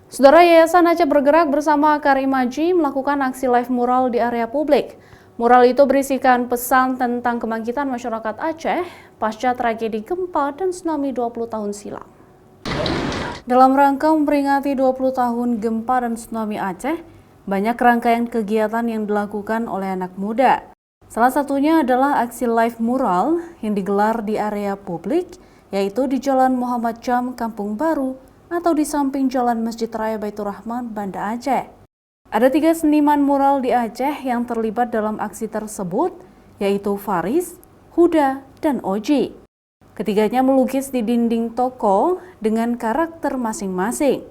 Saudara, Yayasan Aceh Bergerak bersama Akar Imaji melakukan aksi live mural di area publik. Mural itu berisikan pesan tentang kebangkitan masyarakat Aceh pasca tragedi gempa dan tsunami 20 tahun silam. Dalam rangka memperingati 20 tahun gempa dan tsunami Aceh, banyak rangkaian kegiatan yang dilakukan oleh anak muda. Salah satunya adalah aksi live mural yang digelar di area publik, yaitu di Jalan Muhammad Jam, Kampung Baru, atau di samping Jalan Masjid Raya Baitur Rahman, Banda Aceh. Ada 3 seniman mural di Aceh yang terlibat dalam aksi tersebut, yaitu Faris, Huda, dan Oji. Ketiganya melukis di dinding toko dengan karakter masing-masing.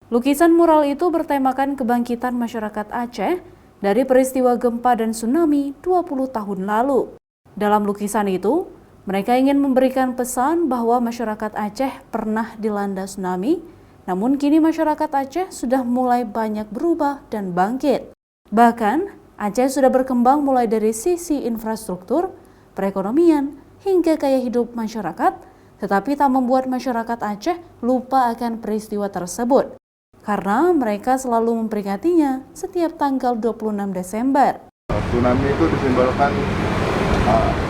Lukisan mural itu bertemakan kebangkitan masyarakat Aceh dari peristiwa gempa dan tsunami 20 tahun lalu. Dalam lukisan itu, mereka ingin memberikan pesan bahwa masyarakat Aceh pernah dilanda tsunami, namun kini masyarakat Aceh sudah mulai banyak berubah dan bangkit. Bahkan, Aceh sudah berkembang mulai dari sisi infrastruktur, perekonomian, hingga gaya hidup masyarakat, tetapi tak membuat masyarakat Aceh lupa akan peristiwa tersebut, karena mereka selalu memperingatinya setiap tanggal 26 Desember. Tsunami itu disimbolkan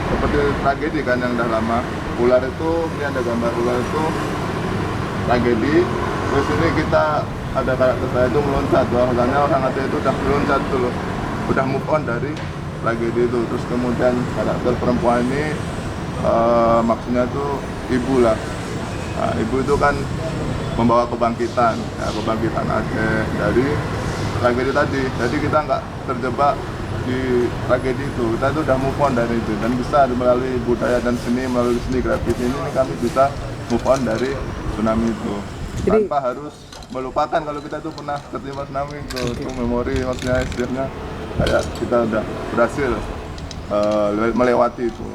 seperti tragedi kan yang udah lama. Ular itu, ini ada gambar ular itu tragedi. Terus ini kita ada karakter saya itu meloncat, bahwasanya orang Aceh itu udah meloncat dulu, udah move on dari tragedi itu. Terus kemudian karakter perempuan ini maksudnya itu ibu lah. Nah, ibu itu kan membawa kebangkitan, ya, kebangkitan Aceh dari tragedi tadi. Jadi kita nggak terjebak di tragedi itu, kita itu udah move on dari itu, dan bisa melalui budaya dan seni, melalui seni grafis ini kami bisa move on dari tsunami itu. Jadi, tanpa harus melupakan kalau kita itu pernah tertimpa tsunami itu memori, maksudnya istilahnya kayak kita udah berhasil melewati itu.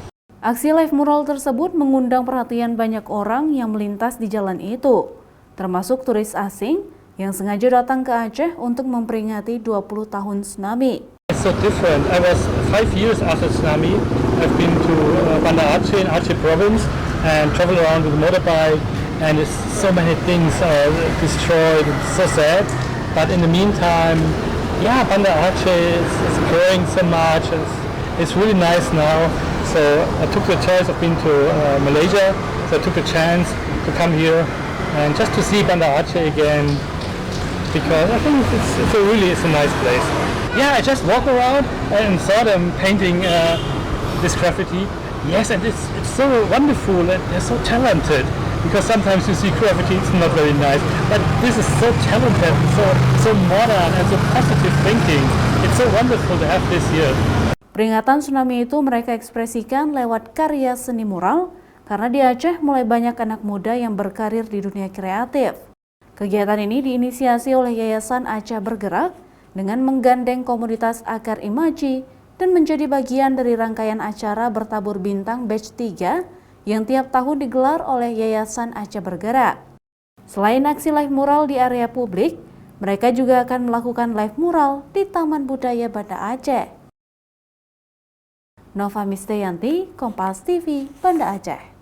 Aksi live mural tersebut mengundang perhatian banyak orang yang melintas di jalan itu, termasuk turis asing yang sengaja datang ke Aceh untuk memperingati 20 tahun tsunami. It's so different. I was 5 years after tsunami. I've been to Banda Aceh in Aceh province and traveled around with a motorbike, and it's so many things destroyed. It's so sad. But in the meantime, yeah, Banda Aceh is growing so much. It's really nice now. So I took the choice of being to Malaysia. So I took the chance to come here and just to see Banda Aceh again, because I think it's a nice place. Yeah, I just walk around and saw them painting this graffiti. Yes, and it's so wonderful and they're so talented, because sometimes you see graffiti, it's not very nice, but this is so talented, so modern and so positive thinking. It's so wonderful to have this here. Peringatan tsunami itu mereka ekspresikan lewat karya seni mural, karena di Aceh mulai banyak anak muda yang berkarir di dunia kreatif. Kegiatan ini diinisiasi oleh Yayasan Aceh Bergerak dengan menggandeng komunitas Akar Imaji dan menjadi bagian dari rangkaian acara bertabur bintang batch 3 yang tiap tahun digelar oleh Yayasan Aceh Bergerak. Selain aksi live mural di area publik, mereka juga akan melakukan live mural di Taman Budaya Banda Aceh. Nova Misteyanti, Kompas TV, Banda Aceh.